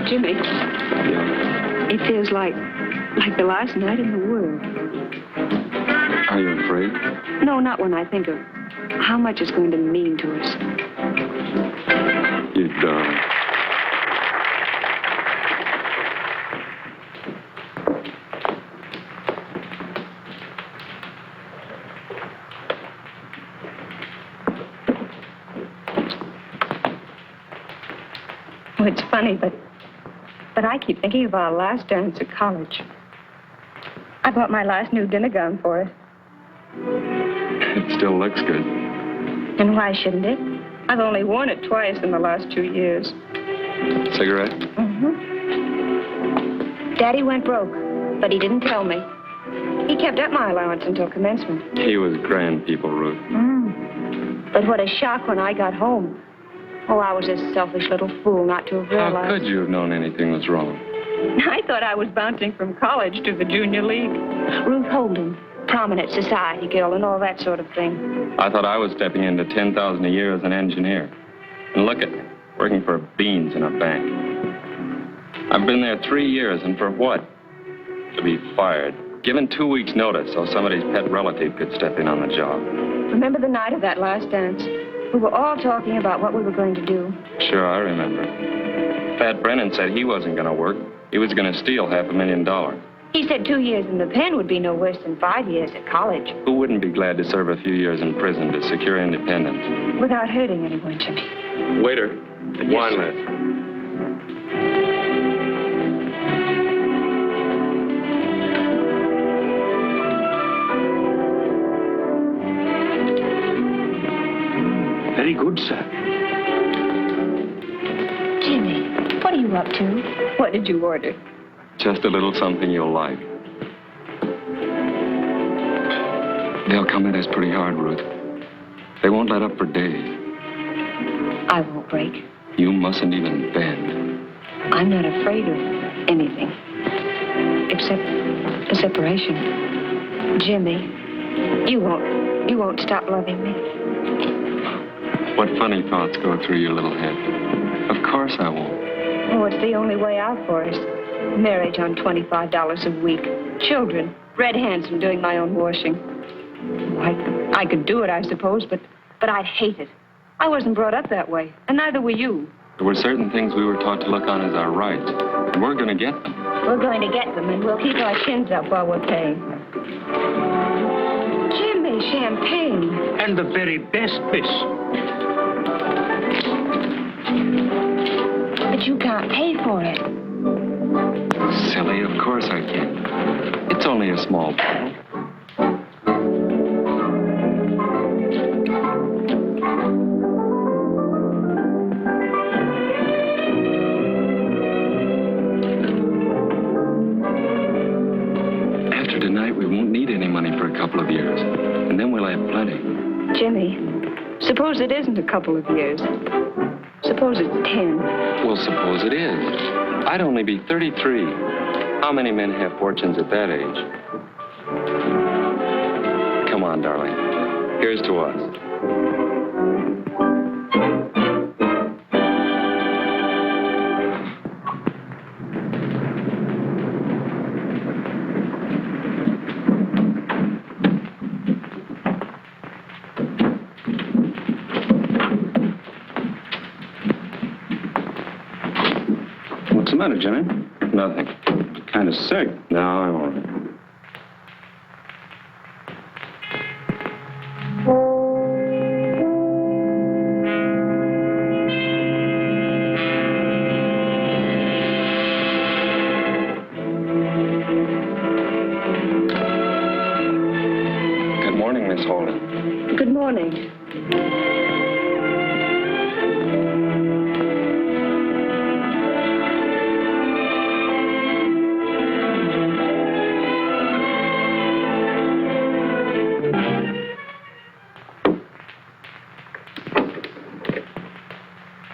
Jimmy, Yeah. it feels like the last night in the world. Are you afraid? No, not when I think of how much it's going to mean to us. You darling. Oh, it's funny, but I keep thinking of our last dance at college. I bought my last new dinner gown for it. It still looks good. And why shouldn't it? I've only worn it twice in the last 2 years. Cigarette? Mm-hmm. Daddy went broke, but he didn't tell me. He kept up my allowance until commencement. He was grand people, Ruth. But what a shock when I got home. Oh, I was a selfish little fool not to have realized. How could you have known anything was wrong? I thought I was bouncing from college to the junior league. Ruth Holden, prominent society girl and all that sort of thing. I thought I was stepping into $10,000 a year as an engineer. And look at me, working for beans in a bank. I've been there 3 years, and for what? To be fired. Given 2 weeks' notice so somebody's pet relative could step in on the job. Remember the night of that last dance? We were all talking about what we were going to do. Sure, I remember. Pat Brennan said he wasn't going to work. He was going to steal $500,000. He said 2 years in the pen would be no worse than 5 years at college. Who wouldn't be glad to serve a few years in prison to secure independence? Without hurting anyone, Jimmy. Waiter, wine list. Very good, sir. Jimmy, what are you up to? What did you order? Just a little something you'll like. They'll come at us pretty hard, Ruth. They won't let up for days. I won't break. You mustn't even bend. I'm not afraid of anything. Except the separation. Jimmy, you won't stop loving me. What funny thoughts go through your little head? Of course I won't. Oh, it's the only way out for us. Marriage on $25 a week. Children. Red hands from doing my own washing. Oh, I could do it, I suppose, but I'd hate it. I wasn't brought up that way, and neither were you. There were certain things we were taught to look on as our rights, and we're going to get them. We're going to get them, and we'll keep our chins up while we're paying. Jimmy, champagne. And the very best, miss. But you can't pay for it. Silly, of course I can. It's only a small bottle. After tonight, we won't need any money for a couple of years. And then we'll have plenty. Jimmy, suppose it isn't a couple of years. Suppose it's 10. Well, suppose it is. I'd only be 33. How many men have fortunes at that age? Come on, darling. Here's to us. What's the matter, Jimmy? Nothing. Kind of sick. No, I'm all right. Good morning, Miss Holden. Good morning.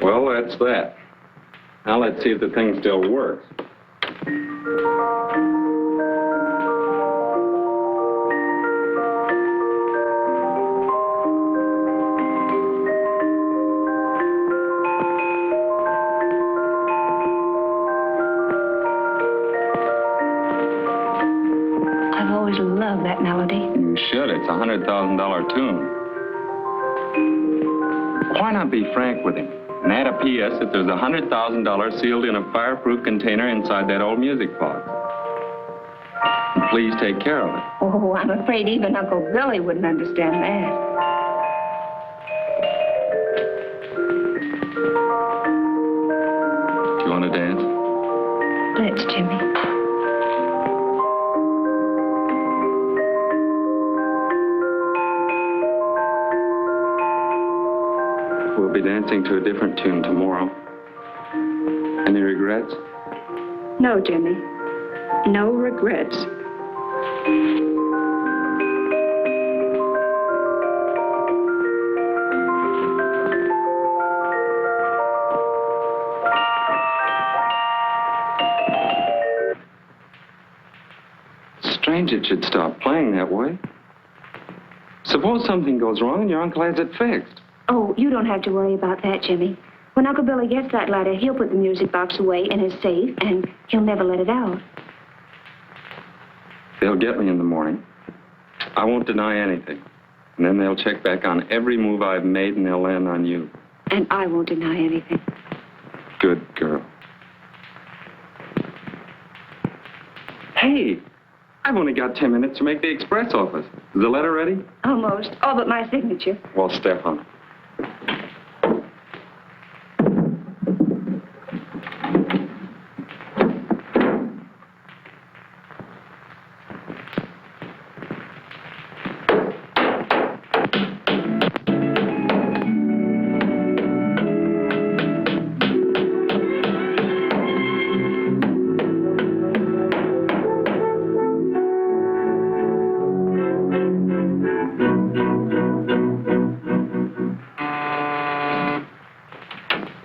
Well, that's that. Now let's see if the thing still works. that melody. You should. It's a $100,000 tune. Why not be frank with him and add a P.S. that there's $100,000 sealed in a fireproof container inside that old music box? And please take care of it. Oh, I'm afraid even Uncle Billy wouldn't understand that. Do you want to dance? Let's, Jimmy. We'll be dancing to a different tune tomorrow. Any regrets? No, Jimmy. No regrets. Strange it should stop playing that way. Suppose something goes wrong and your uncle has it fixed. Oh, you don't have to worry about that, Jimmy. When Uncle Billy gets that letter, he'll put the music box away in his safe, and he'll never let it out. They'll get me in the morning. I won't deny anything. And then they'll check back on every move I've made, and they'll land on you. And I won't deny anything. Good girl. Hey, I've only got 10 minutes to make the express office. Is the letter ready? Almost. All but my signature. Well, step on it.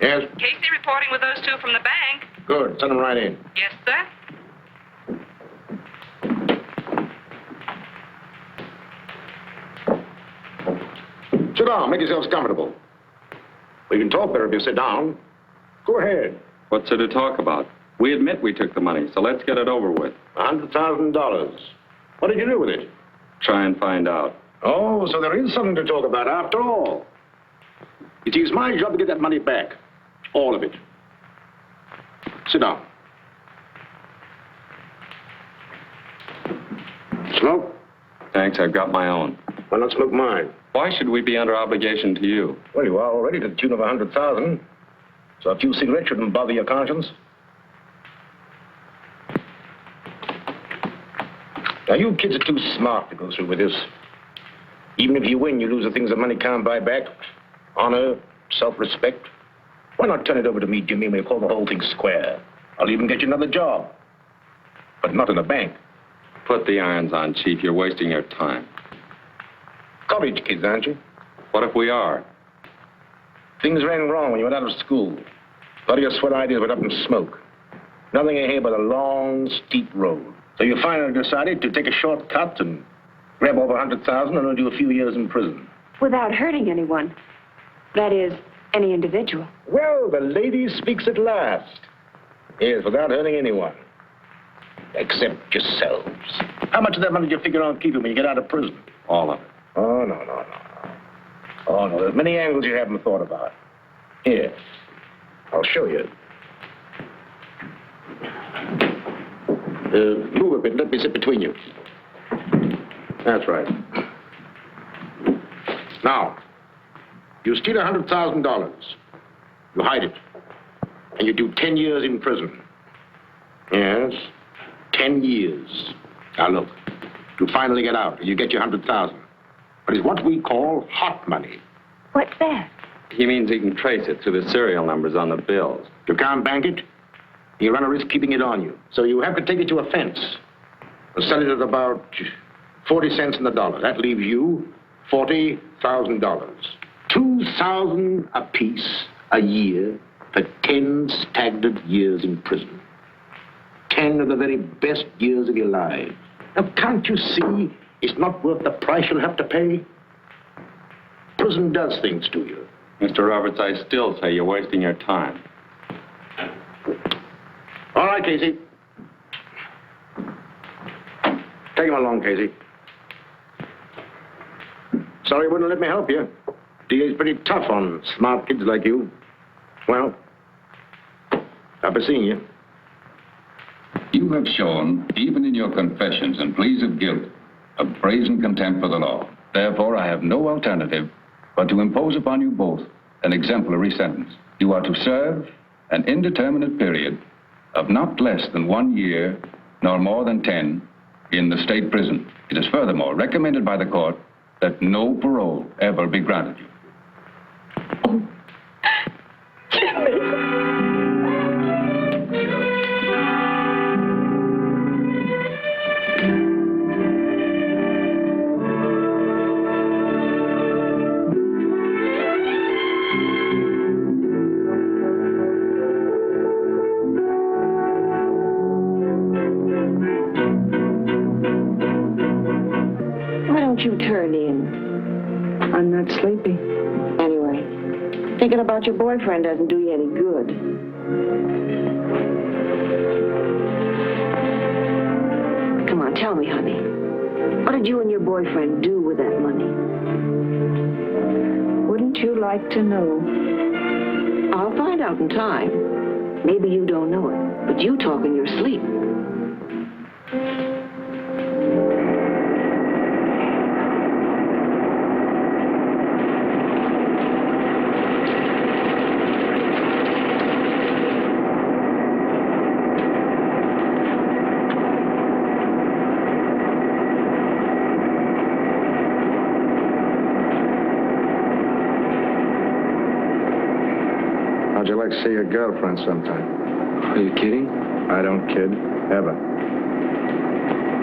Yes? Casey reporting with those two from the bank. Good. Send them right in. Yes, sir. Sit down. Make yourselves comfortable. We can talk better if you sit down. Go ahead. What's there to talk about? We admit we took the money, so let's get it over with. $100,000. What did you do with it? Try and find out. Oh, so there is something to talk about after all. It is my job to get that money back. All of it. Sit down. Smoke? Thanks, I've got my own. Why not smoke mine? Why should we be under obligation to you? Well, you are already to the tune of 100,000. So a few cigarettes shouldn't bother your conscience. Now, you kids are too smart to go through with this. Even if you win, you lose the things that money can't buy back. Honor, self-respect. Why not turn it over to me, Jimmy, and we'll call the whole thing square? I'll even get you another job. But not in a bank. Put the irons on, Chief. You're wasting your time. College kids, aren't you? What if we are? Things ran wrong when you went out of school. A lot of your sweat ideas went up in smoke. Nothing ahead but a long, steep road. So you finally decided to take a shortcut and grab over 100,000 and do a few years in prison. Without hurting anyone. That is, any individual. Well, the lady speaks at last. Yes, without hurting anyone. Except yourselves. How much of that money do you figure on keeping when you get out of prison? All of it. Oh, no. Oh, no, there's many angles you haven't thought about. Here, I'll show you. Move a bit. Let me sit between you. That's right. Now, you steal $100,000. You hide it. And you do 10 years in prison. Yes, 10 years. Now, look, you finally get out and you get your 100,000. But it's what we call hot money. What's that? He means he can trace it through the serial numbers on the bills. You can't bank it. You run a risk keeping it on you. So you have to take it to a fence. And sell it at about 40 cents in the dollar. That leaves you $40,000. $2,000 apiece a year for 10 stagnant years in prison. 10 of the very best years of your life. Now, can't you see it's not worth the price you'll have to pay? Prison does things to you. Mr. Roberts, I still say you're wasting your time. All right, Casey. Take him along, Casey. Sorry you wouldn't let me help you. DA's pretty tough on smart kids like you. Well, I'll be seeing you. You have shown, even in your confessions and pleas of guilt, a brazen contempt for the law. Therefore, I have no alternative but to impose upon you both an exemplary sentence. You are to serve an indeterminate period of not less than 1 year, nor more than 10, in the state prison. It is furthermore recommended by the court that no parole ever be granted you. Why don't you turn in? I'm not sleepy. Anyway, thinking about your boyfriend doesn't do you any good. Come on, tell me, honey. What did you and your boyfriend do with that money? Wouldn't you like to know? I'll find out in time. Maybe you don't know it, but you talk in your sleep. How'd you like to see your girlfriend sometime? Are you kidding? I don't kid, ever.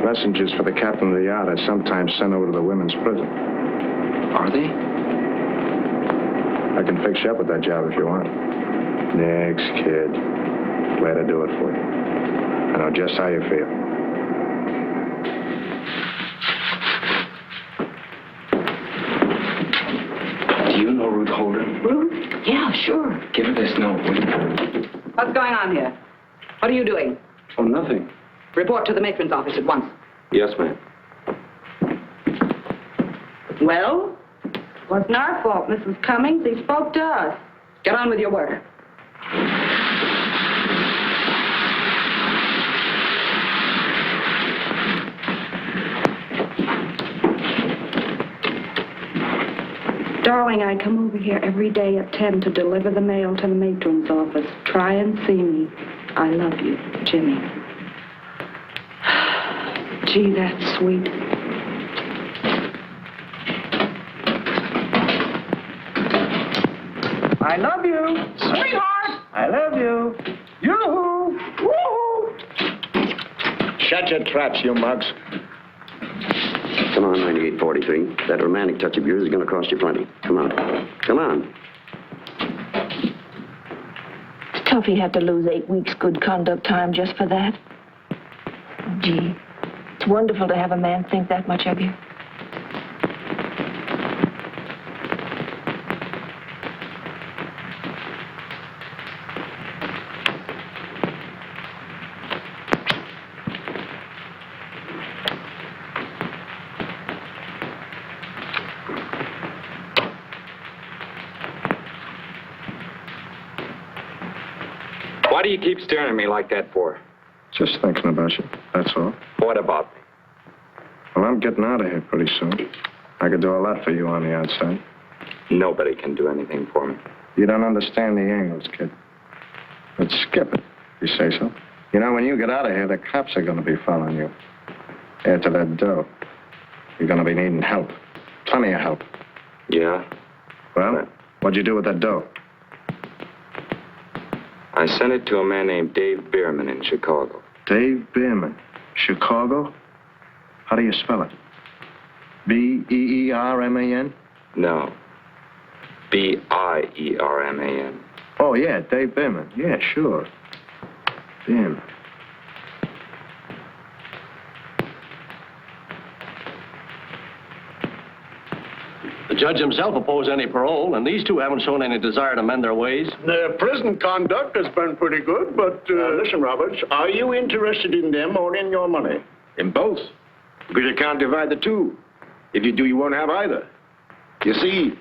Messengers for the captain of the yard are sometimes sent over to the women's prison. Are they? I can fix you up with that job if you want. Next, kid. Glad to do it for you. I know just how you feel. Do you know Ruth Holder? Ruth? Yeah, sure. Give her this note, will you? What's going on here? What are you doing? Oh, nothing. Report to the matron's office at once. Yes, ma'am. Well? Wasn't our fault, Mrs. Cummings. He spoke to us. Get on with your work. Darling, I come over here every day at 10 to deliver the mail to the matron's office. Try and see me. I love you, Jimmy. Gee, that's sweet. I love you. Sweetheart! I love you. Yoo-hoo. Woo-hoo. Shut your traps, you mugs. Come on, 9843. That romantic touch of yours is going to cost you plenty. Come on. Come on. It's tough he had to lose 8 weeks good conduct time just for that. Gee, it's wonderful to have a man think that much of you. Why do you keep staring at me like that for? Just thinking about you, that's all. What about me? Well, I'm getting out of here pretty soon. I could do a lot for you on the outside. Nobody can do anything for me. You don't understand the angles, kid. But skip it, you say so. You know, when you get out of here, the cops are going to be following you. After that dough, you're going to be needing help. Plenty of help. Yeah? Well, what'd you do with that dough? I sent it to a man named Dave Bierman in Chicago. Dave Bierman. Chicago? How do you spell it? B-E-E-R-M-A-N? No. B-I-E-R-M-A-N. Oh, yeah, Dave Bierman. Yeah, sure. Bierman. The judge himself opposed any parole, and these two haven't shown any desire to mend their ways. Their prison conduct has been pretty good, but... listen, Roberts, are you interested in them or in your money? In both. Because you can't divide the two. If you do, you won't have either. You see,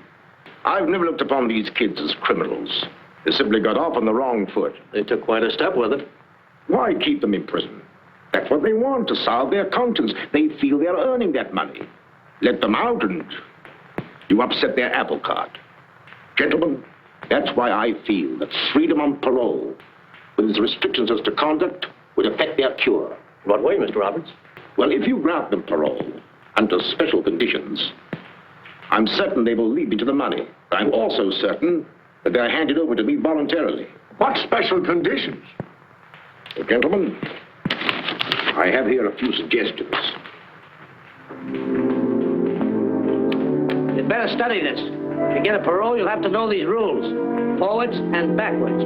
I've never looked upon these kids as criminals. They simply got off on the wrong foot. They took quite a step with it. Why keep them in prison? That's what they want, to salve their conscience. They feel they're earning that money. Let them out and you upset their apple cart. Gentlemen, that's why I feel that freedom on parole, with its restrictions as to conduct, would affect their cure. What way, Mr. Roberts? Well, if you grant them parole under special conditions, I'm certain they will lead me to the money. I'm also certain that they're handed over to me voluntarily. What special conditions? Well, gentlemen, I have here a few suggestions. You'd better study this. To get a parole, you'll have to know these rules. Forwards and backwards.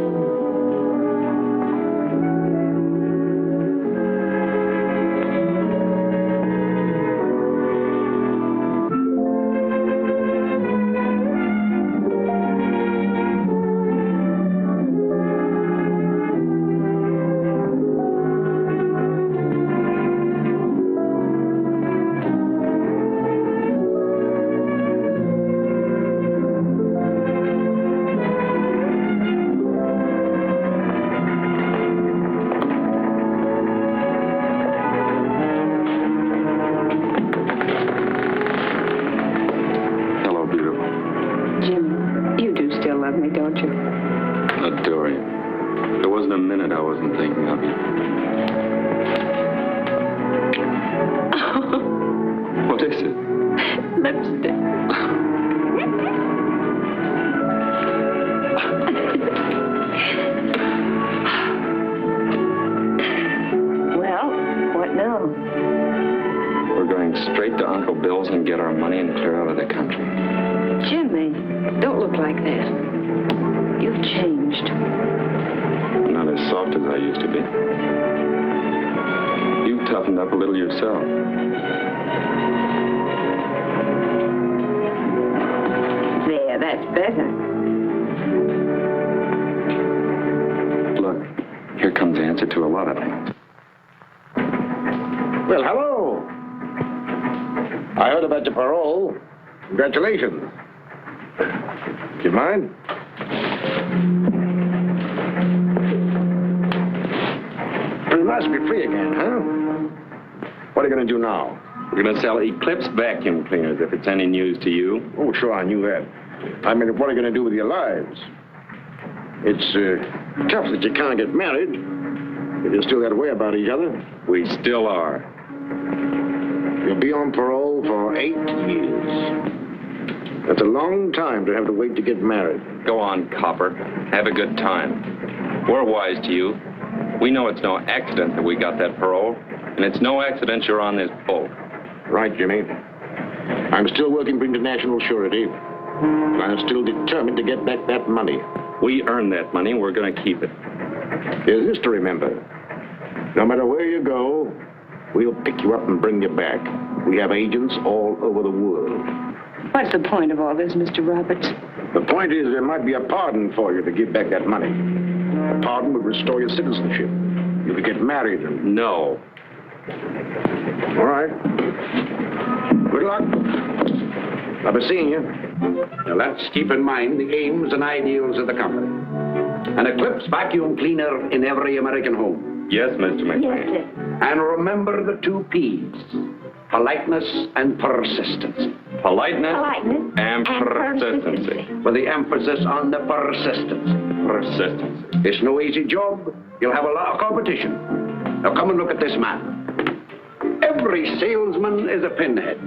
Hello, beautiful. Jim, you do still love me, don't you? Adore you. There wasn't a minute I wasn't thinking of you. What is it? Lipstick. Well, what now? We're going straight to Uncle Bill's and get our money and clear out of the country. Jimmy, don't look like that. You've changed. I'm not as soft as I used to be. You've toughened up a little yourself. There, that's better. Look, here comes the answer to a lot of things. Well, hello. I heard about your parole. Congratulations. Do you mind? You must be free again, huh? What are you going to do now? We're going to sell Eclipse vacuum cleaners, if it's any news to you. Oh, sure, I knew that. I mean, what are you going to do with your lives? It's tough that you can't get married. If you're still that way about each other. We still are. You'll be on parole for 8 years. That's a long time to have to wait to get married. Go on, Copper. Have a good time. We're wise to you. We know it's no accident that we got that parole, and it's no accident you're on this boat. Right, Jimmy. I'm still working for international surety. I'm still determined to get back that money. We earned that money, we're going to keep it. Here's this to remember. No matter where you go, we'll pick you up and bring you back. We have agents all over the world. What's the point of all this, Mr. Roberts? The point is there might be a pardon for you to give back that money. A pardon would restore your citizenship. You could get married and... No. All right. Good luck. I'll be seeing you. Now, let's keep in mind the aims and ideals of the company. An Eclipse vacuum cleaner in every American home. Yes, Mr. McLean. Yes, sir. And remember the 2 P's. Politeness and persistence. Politeness, Politeness and persistency. With the emphasis on the persistence. Persistency. It's no easy job. You'll have a lot of competition. Now come and look at this man. Every salesman is a pinhead.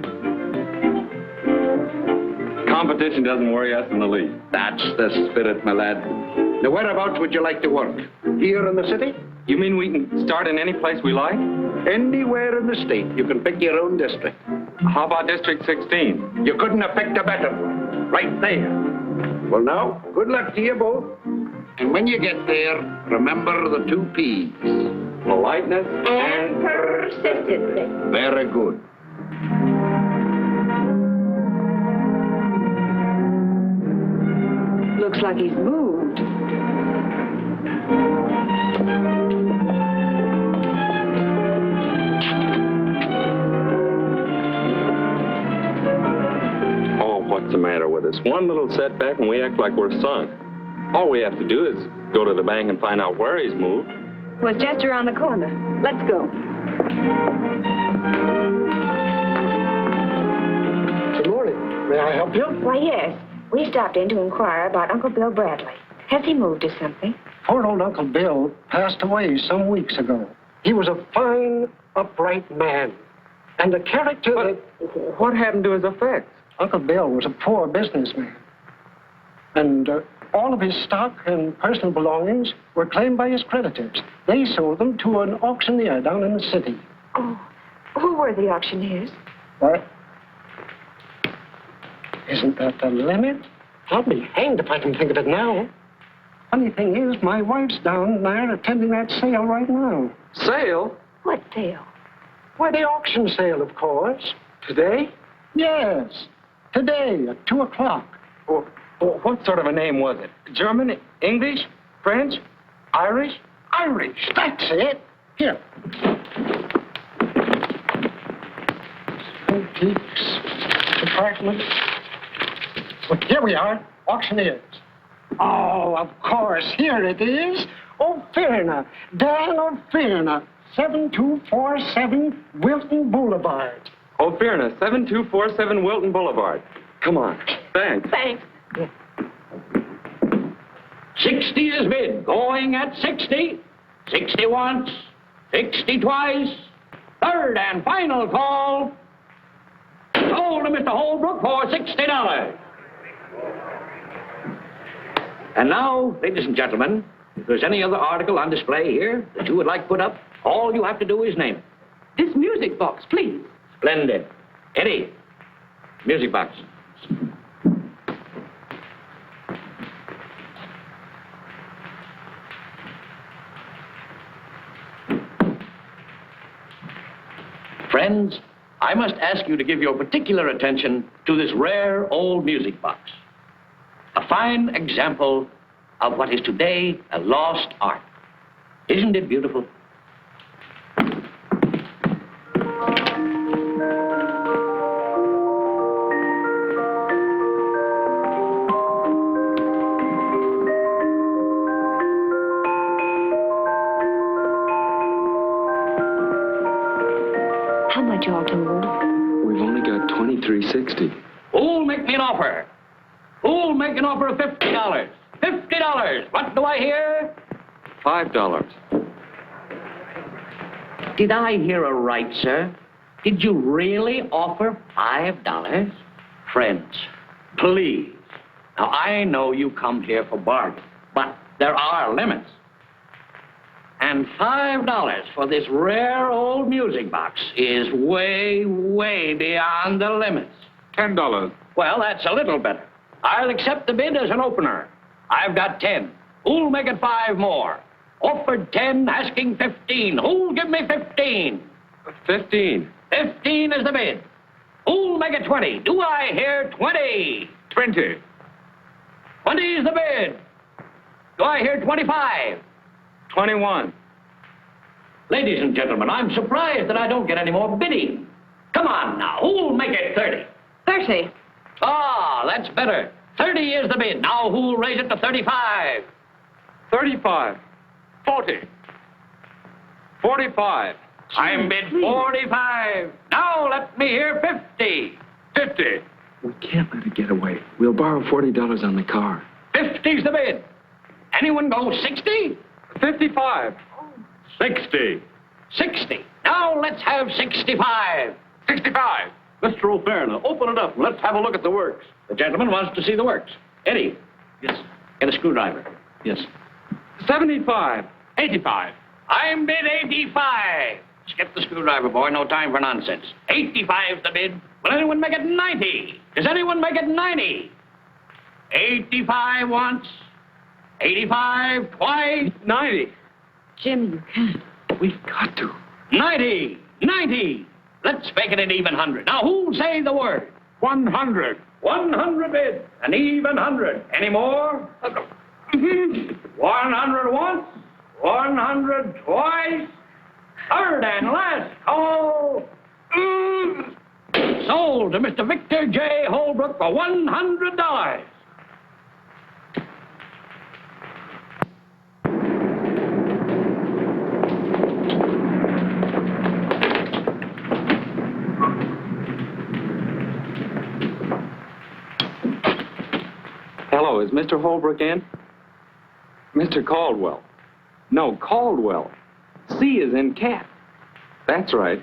Competition doesn't worry us in the least. That's the spirit, my lad. Now, whereabouts would you like to work? Here in the city? You mean we can start in any place we like? Anywhere in the state. You can pick your own district. How about District 16? You couldn't have picked a better one. Right there. Well, now, good luck to you both. And when you get there, remember the 2 P's. Politeness And persistency. Very good. Looks like he's moved. Oh, what's the matter with us. One little setback and we act like we're sunk. All we have to do is go to the bank and find out where he's moved. Well, it's just around the corner. Let's go. Good morning. May I help you? Why, yes. We stopped in to inquire about Uncle Bill Bradley. Has he moved or something? Poor old Uncle Bill passed away some weeks ago. He was a fine, upright man. And the character that... What happened to his effects? Uncle Bill was a poor businessman. And all of his stock and personal belongings were claimed by his creditors. They sold them to an auctioneer down in the city. Oh, who were the auctioneers? What? Isn't that the limit? I'll be hanged if I can think of it now. Funny thing is, my wife's down there attending that sale right now. Sale? What sale? Why, the auction sale, of course. Today? Yes, today at 2 o'clock. Well, what sort of a name was it? German, English, French, Irish? Irish, that's it. Here. Antiques department. Well, here we are, auctioneers. Oh, of course, here it is. O'Fearna, Dan O'Fearna, 7247 Wilton Boulevard. O'Fearna, 7247 Wilton Boulevard. Come on. Thanks. Thanks. 60 is bid. Going at 60. 60 once. 60 twice. Third and final call. Sold to Mr. Holbrook for $60. And now, ladies and gentlemen, if there's any other article on display here that you would like put up, all you have to do is name it. This music box, please. Splendid. Eddie, music box. Friends, I must ask you to give your particular attention to this rare old music box. A fine example of what is today a lost art. Isn't it beautiful? How much all told? We've only got $23.60. Who'll make me an offer? Who'll make an offer of $50? $50! What do I hear? $5. Did I hear aright, sir? Did you really offer $5? Friends, please. Now, I know you come here for bargain, but there are limits. And $5 for this rare old music box is way, way beyond the limits. $10. Well, that's a little better. I'll accept the bid as an opener. I've got 10. Who'll make it 5 more? Offered 10, asking 15. Who'll give me 15? 15. 15 is the bid. Who'll make it 20? Do I hear 20? 20. 20 is the bid. Do I hear 25? 21. Ladies and gentlemen, I'm surprised that I don't get any more bidding. Come on now, who'll make it 30? 30. Ah, that's better. 30 is the bid. Now who'll raise it to 35? 35. 40. 45. I'm bid 45. Now let me hear 50. 50. We can't let it get away. We'll borrow $40 on the car. 50's the bid. Anyone go 60? 55. 60. 60. Now let's have 65. 65. Mr. O'Fearna, open it up and let's have a look at the works. The gentleman wants to see the works. Eddie. Yes. Get a screwdriver. Yes. 75. 85. I'm bid 85. Skip the screwdriver, boy. No time for nonsense. 85's the bid. Will anyone make it 90? Does anyone make it 90? 85 once. 85 twice. 90. Jimmy, you can't. We've got to. 90. 90. Let's make it an even 100. Now, who'll say the word? 100. 100 bid. An even 100. Any more? 100 once. 100 twice. Third and last call. Sold sold to Mr. Victor J. Holbrook for $100. Hello, is Mr. Holbrook in? Mr. Caldwell. No, Caldwell. C is in cat. That's right.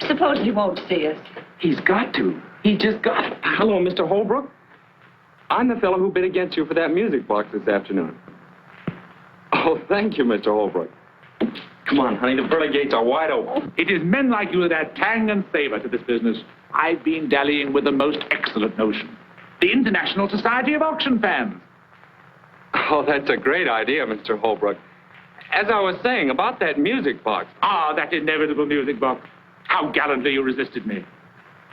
Suppose he won't see us. He's got to. He just got it. Hello, Mr. Holbrook. I'm the fellow who bid against you for that music box this afternoon. Oh, thank you, Mr. Holbrook. Come on, honey, the pearly gates are wide open. It is men like you that add tang and savor to this business. I've been dallying with the most excellent notion. The International Society of Auction Fans. Oh, that's a great idea, Mr. Holbrook. As I was saying about that music box. Ah, that inevitable music box. How gallantly you resisted me.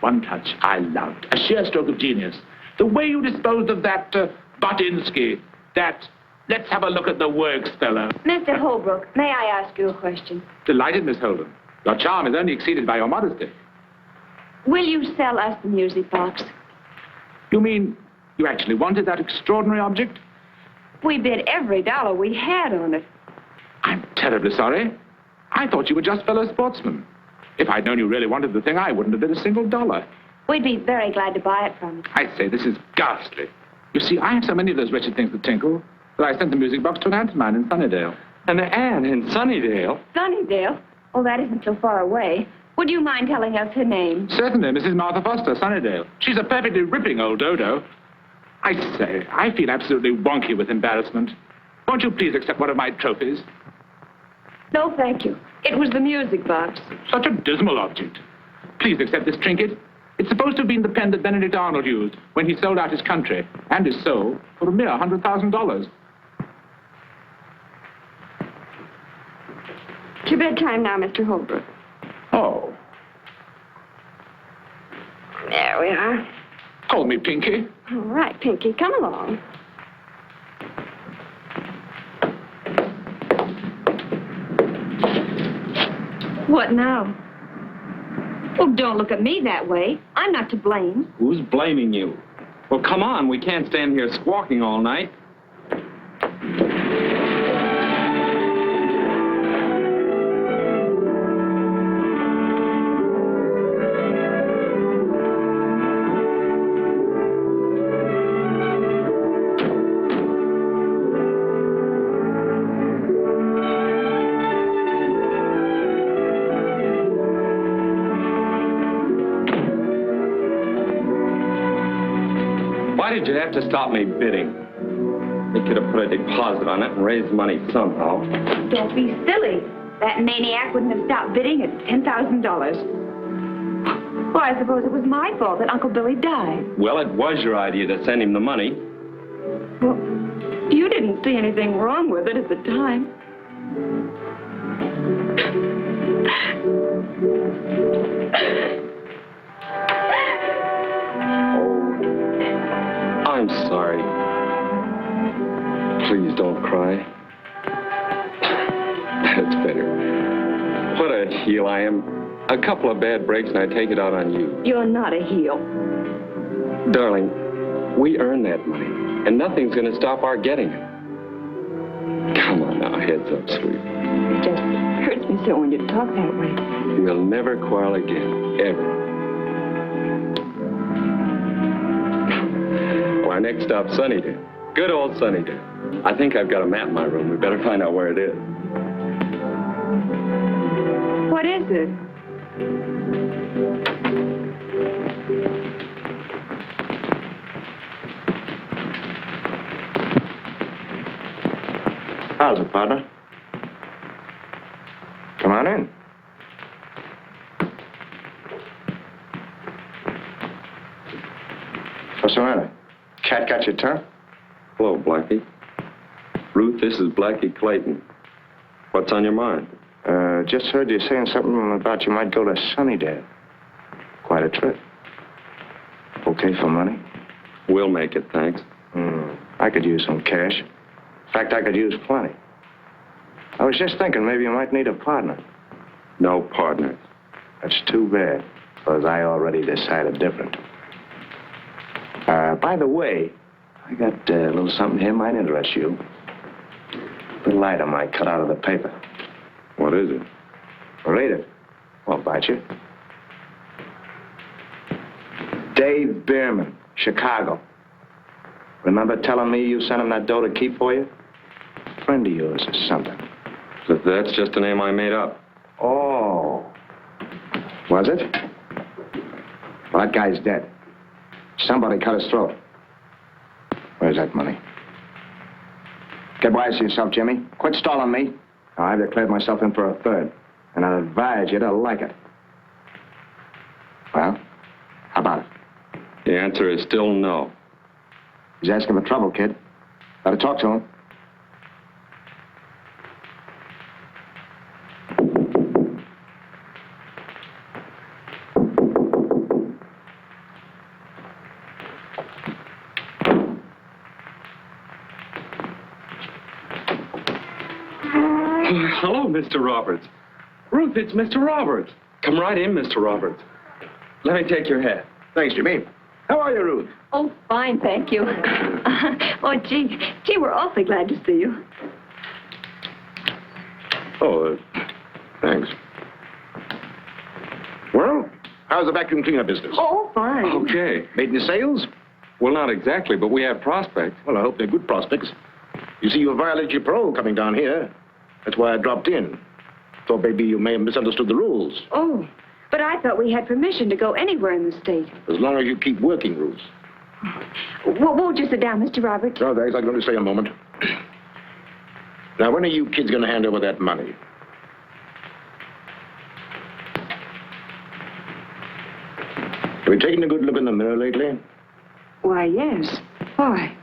One touch I loved. A sheer stroke of genius. The way you disposed of that Batinsky. That, let's have a look at the works, fellow. Mr. Holbrook, may I ask you a question? Delighted, Miss Holden. Your charm is only exceeded by your modesty. Will you sell us the music box? You mean you actually wanted that extraordinary object? We bid every dollar we had on it. I'm terribly sorry. I thought you were just fellow sportsmen. If I'd known you really wanted the thing, I wouldn't have bid a single dollar. We'd be very glad to buy it from you. I say, this is ghastly. You see, I have so many of those wretched things that tinkle that I sent the music box to an aunt of mine in Sunnydale. An aunt in Sunnydale? Sunnydale? Oh, that isn't so far away. Would you mind telling us her name? Certainly, Mrs. Martha Foster, Sunnydale. She's a perfectly ripping old dodo. I say, I feel absolutely wonky with embarrassment. Won't you please accept one of my trophies? No, thank you. It was the music box. Such a dismal object. Please accept this trinket. It's supposed to have been the pen that Benedict Arnold used when he sold out his country and his soul for a mere $100,000. It's your bedtime now, Mr. Holbrook. Oh. There we are. Call me Pinky. All right, Pinky, come along. What now? Oh, don't look at me that way. I'm not to blame. Who's blaming you? Well, come on. We can't stand here squawking all night. Why did you have to stop me bidding? They could have put a deposit on it and raised money somehow. Don't be silly. That maniac wouldn't have stopped bidding at $10,000. Well, I suppose it was my fault that Uncle Billy died. Well, it was your idea to send him the money. Well, you didn't see anything wrong with it at the time. I'm sorry. Please don't cry. That's better. What a heel I am. A couple of bad breaks and I take it out on you. You're not a heel. Darling, we earned that money, and nothing's going to stop our getting it. Come on now, heads up, sweet. It just hurts me so when you talk that way. We'll never quarrel again, ever. Our next stop, Sunnydale. Good old Sunnydale. I think I've got a map in my room. We better find out where it is. What is it? How's it, partner? Come on in. What's the matter? Cat got your tongue? Hello, Blackie. Ruth, this is Blackie Clayton. What's on your mind? Just heard you saying something about you might go to Sunnydale. Quite a trip. Okay for money? We'll make it, thanks. I could use some cash. In fact, I could use plenty. I was just thinking maybe you might need a partner. No partners. That's too bad. Because I already decided different. By the way, I got a little something here might interest you. A little item I cut out of the paper. What is it? Read it. Won't bite you. Dave Bierman, Chicago. Remember telling me you sent him that dough to keep for you? Friend of yours or something. That's just a name I made up. Oh. Was it? Well, that guy's dead. Somebody cut his throat. Where's that money? Get wise to yourself, Jimmy. Quit stalling me. Now, I've declared myself in for a third, and I'd advise you to like it. Well, how about it? The answer is still no. He's asking for trouble, kid. Better talk to him. Hello, Mr. Roberts. Ruth, it's Mr. Roberts. Come right in, Mr. Roberts. Let me take your hat. Thanks, Jimmy. How are you, Ruth? Oh, fine, thank you. Gee, we're awfully glad to see you. Oh, thanks. Well, how's the vacuum cleaner business? Oh, fine. Okay. Made any sales? Well, not exactly, but we have prospects. Well, I hope they're good prospects. You see, you violated your parole coming down here. That's why I dropped in. Thought maybe you may have misunderstood the rules. Oh, but I thought we had permission to go anywhere in the state. As long as you keep working, Ruth. Well, won't you sit down, Mr. Roberts? No, thanks. I'm going to stay a moment. Now, when are you kids going to hand over that money? Have you taken a good look in the mirror lately? Why, yes. Why?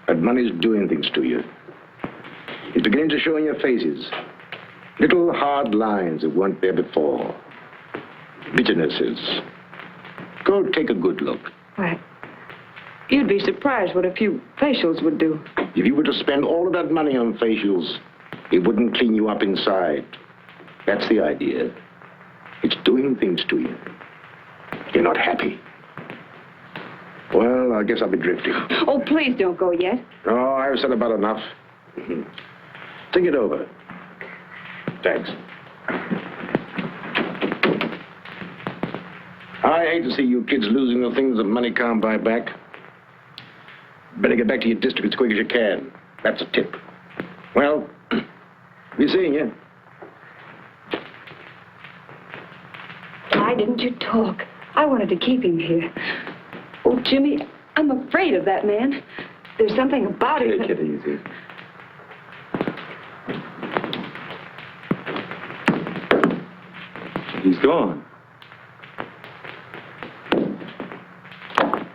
That money's doing things to you. It's beginning to show in your faces. Little hard lines that weren't there before. Bitternesses. Go take a good look. Why, you'd be surprised what a few facials would do. If you were to spend all of that money on facials, it wouldn't clean you up inside. That's the idea. It's doing things to you. You're not happy. Well, I guess I'll be drifting. Oh, please don't go yet. Oh, I've said about enough. Think it over. Thanks. I hate to see you kids losing the things that money can't buy back. Better get back to your district as quick as you can. That's a tip. Well, be seeing you. Why didn't you talk? I wanted to keep him here. Oh, Jimmy, I'm afraid of that man. There's something about him. Take it easy. He's gone.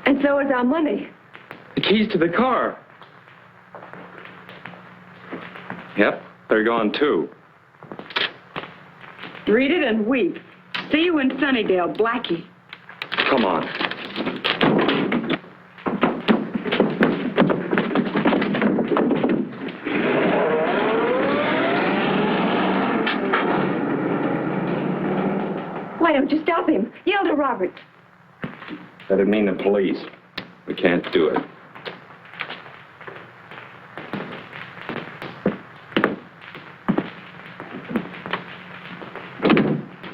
And so is our money. The keys to the car. Yep, they're gone too. Read it and weep. See you in Sunnydale, Blackie. Come on. Why don't you stop him? Yell to Roberts. That'd mean the police. We can't do it.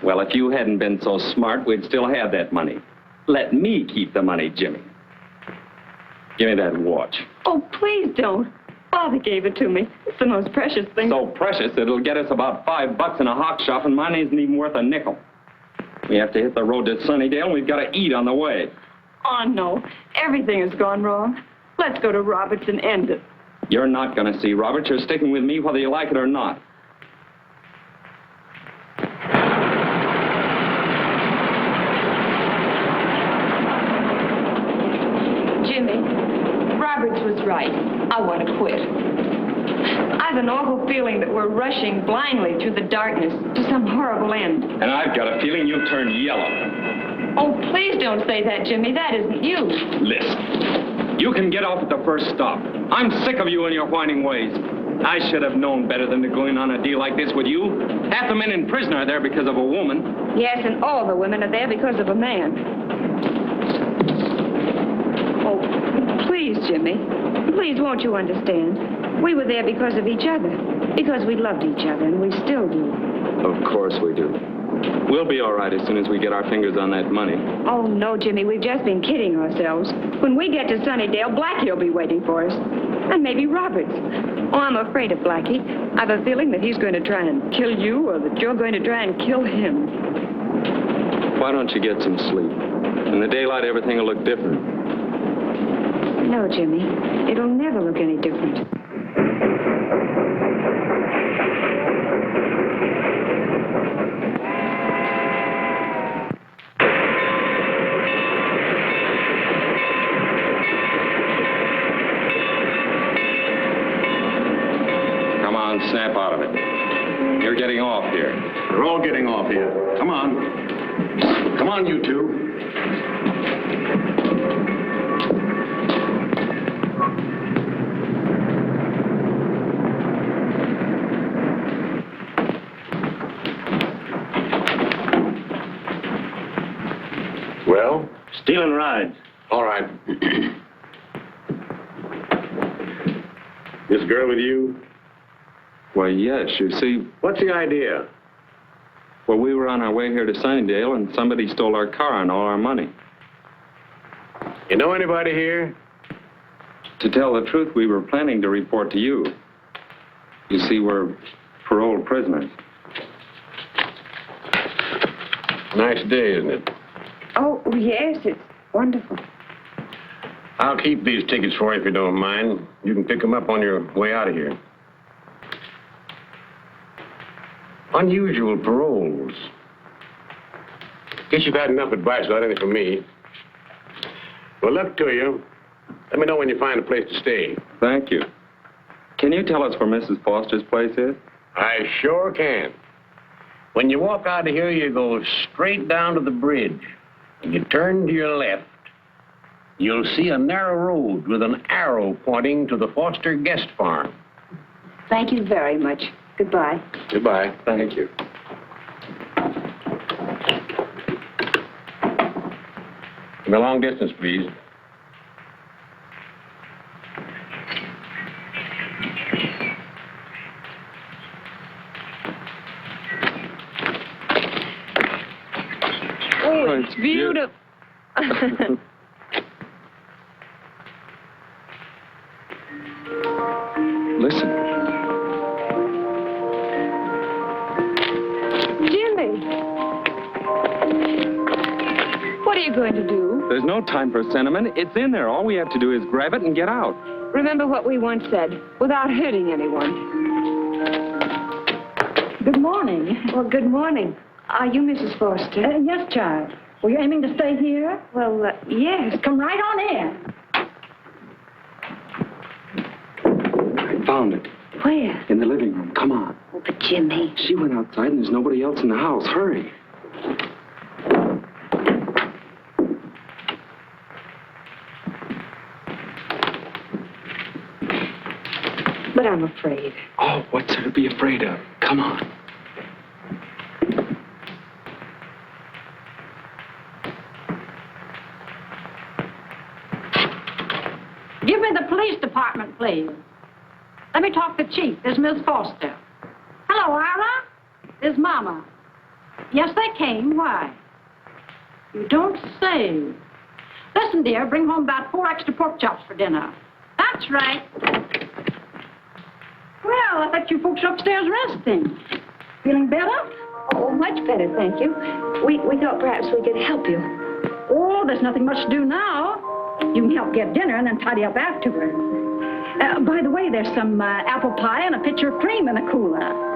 Well, if you hadn't been so smart, we'd still have that money. Let me keep the money, Jimmy. Give me that watch. Oh, please don't. Father gave it to me. It's the most precious thing. So precious, it'll get us about $5 in a hawk shop, and mine isn't even worth a nickel. We have to hit the road to Sunnydale, and we've got to eat on the way. Oh, no. Everything has gone wrong. Let's go to Roberts and end it. You're not going to see Roberts. You're sticking with me whether you like it or not. Jimmy, Roberts was right. I want to quit. I've an awful feeling that we're rushing blindly through the darkness to some horrible end. And I've got a feeling you'll turn yellow. Oh, please don't say that, Jimmy. That isn't you. Listen, you can get off at the first stop. I'm sick of you and your whining ways. I should have known better than to go in on a deal like this with you. Half the men in prison are there because of a woman. Yes, and all the women are there because of a man. Oh, please, Jimmy. Please, won't you understand? We were there because of each other. Because we loved each other, and we still do. Of course we do. We'll be all right as soon as we get our fingers on that money. Oh, no, Jimmy, we've just been kidding ourselves. When we get to Sunnydale, Blackie will be waiting for us. And maybe Roberts. Oh, I'm afraid of Blackie. I've a feeling that he's going to try and kill you, or that you're going to try and kill him. Why don't you get some sleep? In the daylight, everything will look different. No, Jimmy. It'll never look any different. Snap out of it. You're getting off here. We're all getting off here. Come on. Come on, you two. Well? Stealing rides. All right. This girl with you? Well, yes, you see. What's the idea? Well, we were on our way here to Sunnydale, and somebody stole our car and all our money. You know anybody here? To tell the truth, we were planning to report to you. You see, we're paroled prisoners. Nice day, isn't it? Oh, yes, it's wonderful. I'll keep these tickets for you if you don't mind. You can pick them up on your way out of here. Unusual paroles. Guess you've had enough advice without any from me. Well, luck to you. Let me know when you find a place to stay. Thank you. Can you tell us where Mrs. Foster's place is? I sure can. When you walk out of here, you go straight down to the bridge. When you turn to your left, you'll see a narrow road with an arrow pointing to the Foster guest farm. Thank you very much. Goodbye. Goodbye. Thank you. The long distance, please. Oh, it's beautiful. Listen. Jimmy. What are you going to do? There's no time for sentiment. It's in there. All we have to do is grab it and get out. Remember what we once said, without hurting anyone. Good morning. Well, good morning. Are you Mrs. Foster? Yes, child. Were you aiming to stay here? Well, yes. Come right on in. I found it. Where? In the living room. Come on. Oh, but Jimmy. She went outside and there's nobody else in the house. Hurry. But I'm afraid. Oh, what's there to be afraid of? Come on. Give me the police department, please. Let me talk to Chief. This is Miss Foster. Hello, Ira. This is Mama. Yes, they came. Why? You don't say. Listen, dear, bring home about 4 extra pork chops for dinner. That's right. Well, I thought you folks were upstairs resting. Feeling better? Oh, much better, thank you. We thought perhaps we could help you. Oh, there's nothing much to do now. You can help get dinner and then tidy up afterward. By the way, there's some apple pie and a pitcher of cream in the cooler.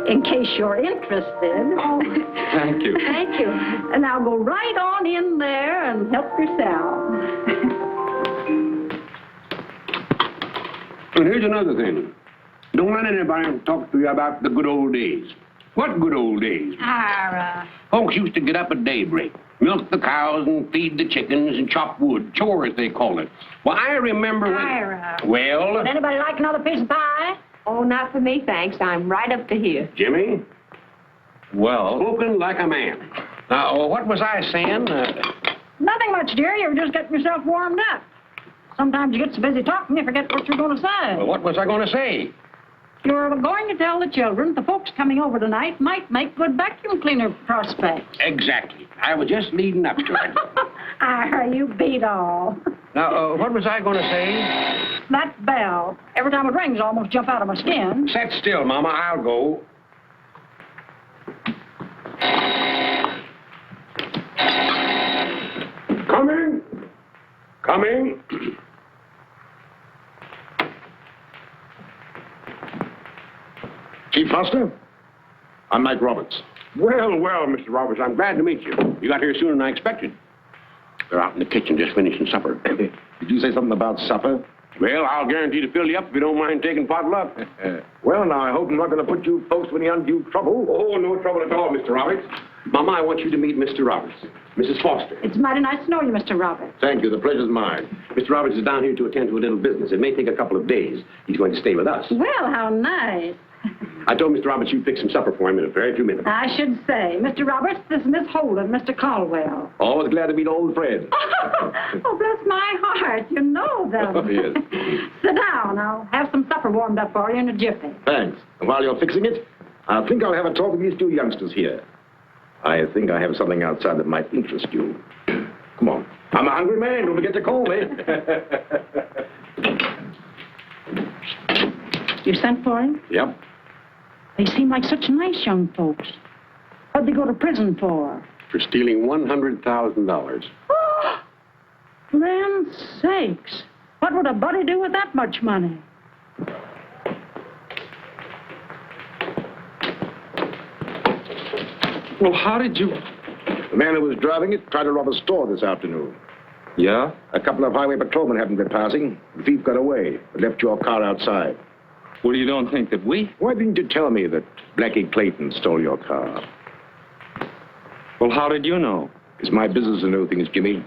In case you're interested. Oh, thank you. Thank you. And now go right on in there and help yourself. And here's another thing. Don't let anybody talk to you about the good old days. What good old days? Ira. Folks used to get up at daybreak, milk the cows and feed the chickens and chop wood. Chores, they call it. Well, I remember when... Ira. Well... Would anybody like another piece of pie? Oh, not for me, thanks. I'm right up to here. Jimmy, Well, spoken like a man. Now, what was I saying? Nothing much, dear. You were just getting yourself warmed up. Sometimes you get so busy talking, you forget what you're going to say. Well, what was I going to say? You're going to tell the children the folks coming over tonight might make good vacuum cleaner prospects. Exactly. I was just leading up to it. You beat all. Now, what was I going to say? That bell. Every time it rings, I almost jump out of my skin. Sit still, Mama. I'll go. Coming. Coming. Chief Foster, I'm Mike Roberts. Well, Mr. Roberts, I'm glad to meet you. You got here sooner than I expected. They're out in the kitchen just finishing supper. Did you say something about supper? Well, I'll guarantee to fill you up if you don't mind taking potluck. Well, now, I hope I'm not going to put you folks with any undue trouble. Oh, no trouble at all, Mr. Roberts. Mama, I want you to meet Mr. Roberts. Mrs. Foster. It's mighty nice to know you, Mr. Roberts. Thank you. The pleasure's mine. Mr. Roberts is down here to attend to a little business. It may take a couple of days. He's going to stay with us. Well, how nice. I told Mr. Roberts you'd fix some supper for him in a very few minutes. I should say, Mr. Roberts, this is Miss Holden, Mr. Caldwell. Always glad to meet old Fred. Oh, bless my heart. You know them. Oh, yes. Sit down. I'll have some supper warmed up for you in a jiffy. Thanks. And while you're fixing it, I think I'll have a talk with these two youngsters here. I think I have something outside that might interest you. Come on. I'm a hungry man. Don't forget to call me. You sent for him? Yep. They seem like such nice young folks. What'd they go to prison for? For stealing $100,000. Oh, land sakes. What would a buddy do with that much money? well, how did you... The man who was driving it tried to rob a store this afternoon. Yeah? A couple of highway patrolmen happened to be passing. The thief got away, but left your car outside. Well, you don't think that we... Why didn't you tell me that Blackie Clayton stole your car? Well, how did you know? It's my business to know things, Jimmy.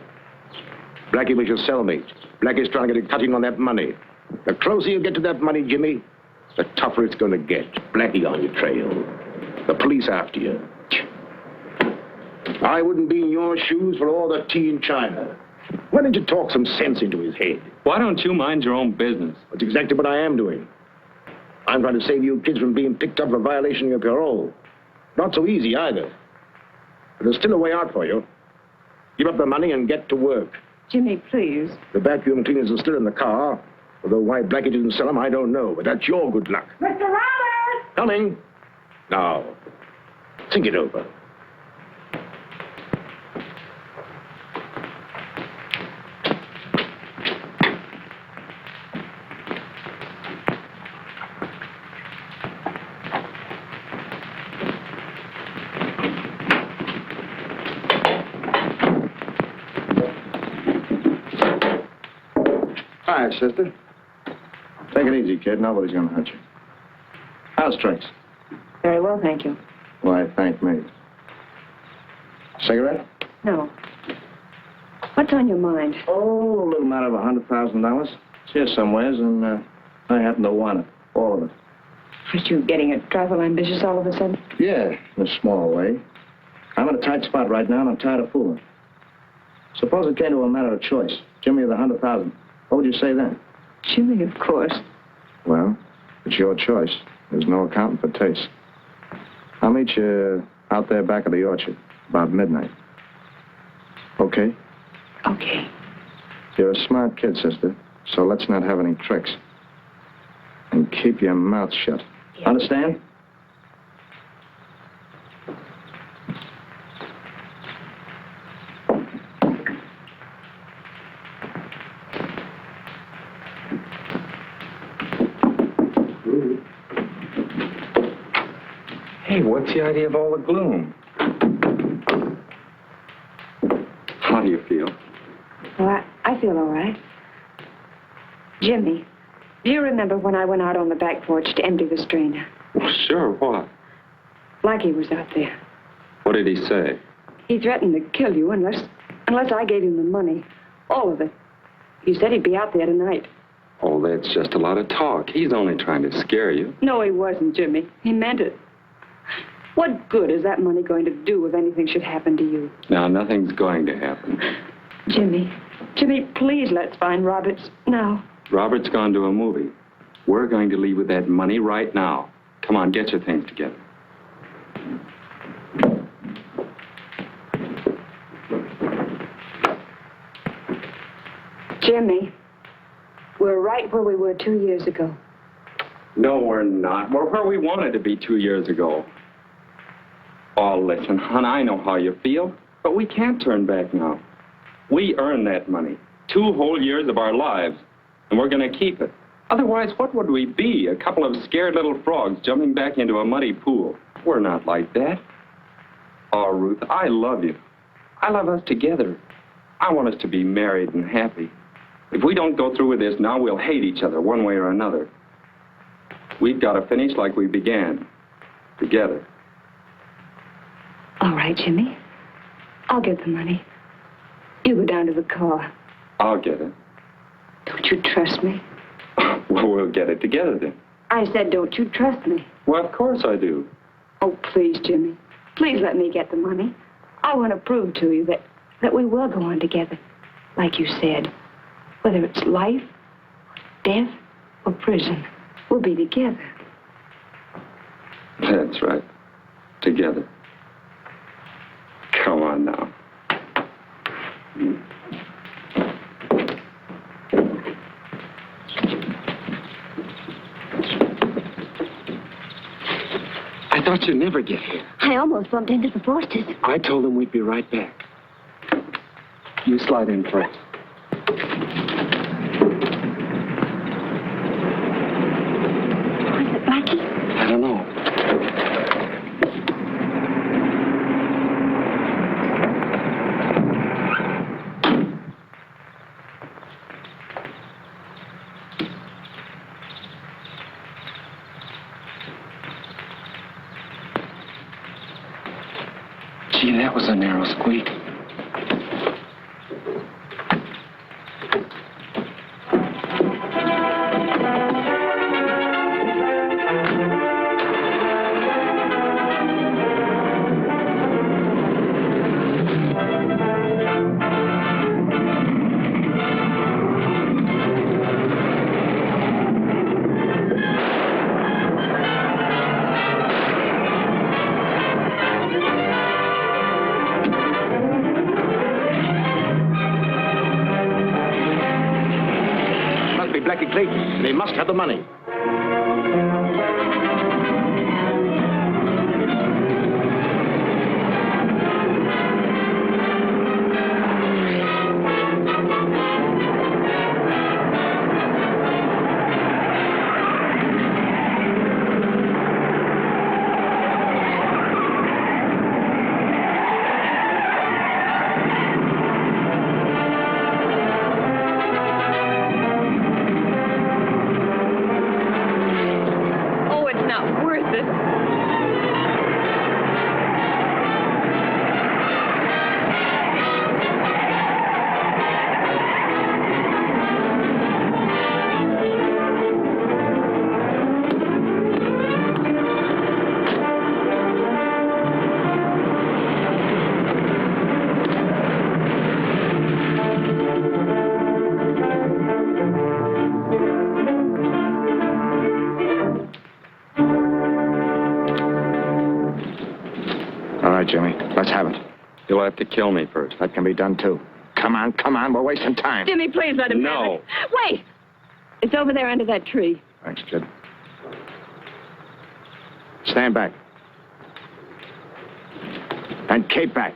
Blackie was your cellmate. Blackie's trying to get a cutting on that money. The closer you get to that money, Jimmy, the tougher it's going to get. Blackie on your trail. The police after you. I wouldn't be in your shoes for all the tea in China. Why didn't you talk some sense into his head? Why don't you mind your own business? That's exactly what I am doing. I'm trying to save you kids from being picked up for violation of your parole. Not so easy, either. But there's still a way out for you. Give up the money and get to work. Jimmy, please. The vacuum cleaners are still in the car. Although why Blackie didn't sell them, I don't know. But that's your good luck. Mr. Roberts! Coming. Now, think it over. Hi, sister. Take it easy, kid. Nobody's gonna hurt you. How's Trace? Very well, thank you. Why, thank me. Cigarette? No. What's on your mind? Oh, a little matter of $100,000. It's here somewheres, and I happen to want it. All of it. Aren't you getting a trifle ambitious all of a sudden? Yeah, in a small way. I'm in a tight spot right now, and I'm tired of fooling. Suppose it came to a matter of choice. Jimmy or the $100,000. What would you say then? Jimmy, of course. Well, it's your choice. There's no accounting for taste. I'll meet you out there back of the orchard, about midnight. Okay? Okay. You're a smart kid, sister, so let's not have any tricks. And keep your mouth shut. Yeah. Understand? Hey, what's the idea of all the gloom? How do you feel? Well, I feel all right. Jimmy, do you remember when I went out on the back porch to empty the strainer? Well, sure, what? Blackie was out there. What did he say? He threatened to kill you unless I gave him the money. All of it. He said he'd be out there tonight. Oh, that's just a lot of talk. He's only trying to scare you. No, he wasn't, Jimmy. He meant it. What good is that money going to do if anything should happen to you? Now, nothing's going to happen. Jimmy, please let's find Roberts now. Robert's gone to a movie. We're going to leave with that money right now. Come on, get your things together. Jimmy, we're right where we were 2 years ago. No, we're not. We're where we wanted to be 2 years ago. Oh, listen, hon, I know how you feel, but we can't turn back now. We earned that money, 2 whole years of our lives, and we're going to keep it. Otherwise, what would we be? A couple of scared little frogs jumping back into a muddy pool. We're not like that. Oh, Ruth, I love you. I love us together. I want us to be married and happy. If we don't go through with this now, we'll hate each other one way or another. We've got to finish like we began, together. All right, Jimmy. I'll get the money. You go down to the car. I'll get it. Don't you trust me? Well, we'll get it together then. I said, don't you trust me? Well, of course I do. Oh, please, Jimmy. Please let me get the money. I want to prove to you that we will go on together. Like you said, whether it's life, death, or prison, we'll be together. That's right. Together. Come on now. I thought you'd never get here. I almost bumped into the Forsters. I told them we'd be right back. You slide in first. Was it Blackie? I don't know. Gee, that was a narrow squeak. Blackie Clayton. They must have the money. Jimmy. Let's have it. You'll have to kill me first. That can be done, too. Come on. We're wasting time. Jimmy, please let him have it. Wait! It's over there under that tree. Thanks, kid. Stand back. And keep back.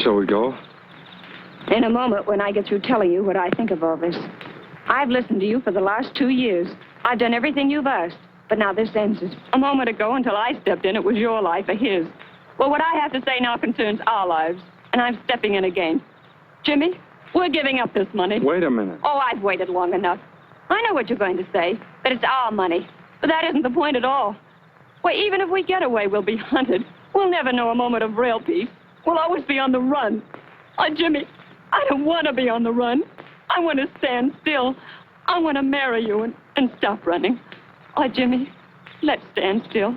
Shall we go? In a moment, when I get through telling you what I think of all this. I've listened to you for the last 2 years. I've done everything you've asked, but now this ends it. A moment ago, until I stepped in, it was your life or his. Well, what I have to say now concerns our lives, and I'm stepping in again. Jimmy, we're giving up this money. Wait a minute. Oh, I've waited long enough. I know what you're going to say, that it's our money. But that isn't the point at all. Why, even if we get away, we'll be hunted. We'll never know a moment of real peace. We'll always be on the run. Oh, Jimmy, I don't want to be on the run. I want to stand still. I want to marry you and stop running. Oh, Jimmy, let's stand still.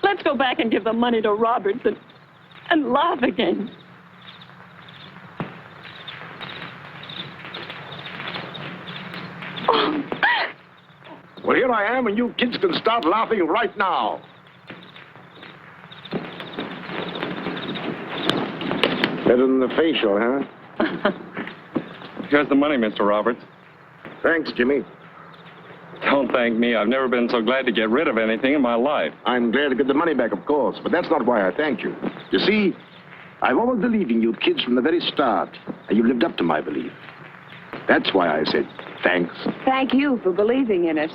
Let's go back and give the money to Roberts and laugh again. Oh. Well, here I am, and you kids can start laughing right now. Better than the facial, huh? Here's the money, Mr. Roberts. Thanks, Jimmy. Don't thank me. I've never been so glad to get rid of anything in my life. I'm glad to get the money back, of course, but that's not why I thank you. You see, I've always believed in you kids from the very start, and you lived up to my belief. That's why I said thanks. Thank you for believing in us.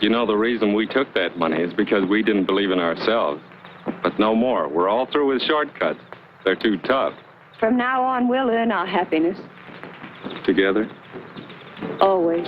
You know, the reason we took that money is because we didn't believe in ourselves. But no more. We're all through with shortcuts. They're too tough. From now on, we'll earn our happiness. Together? Always.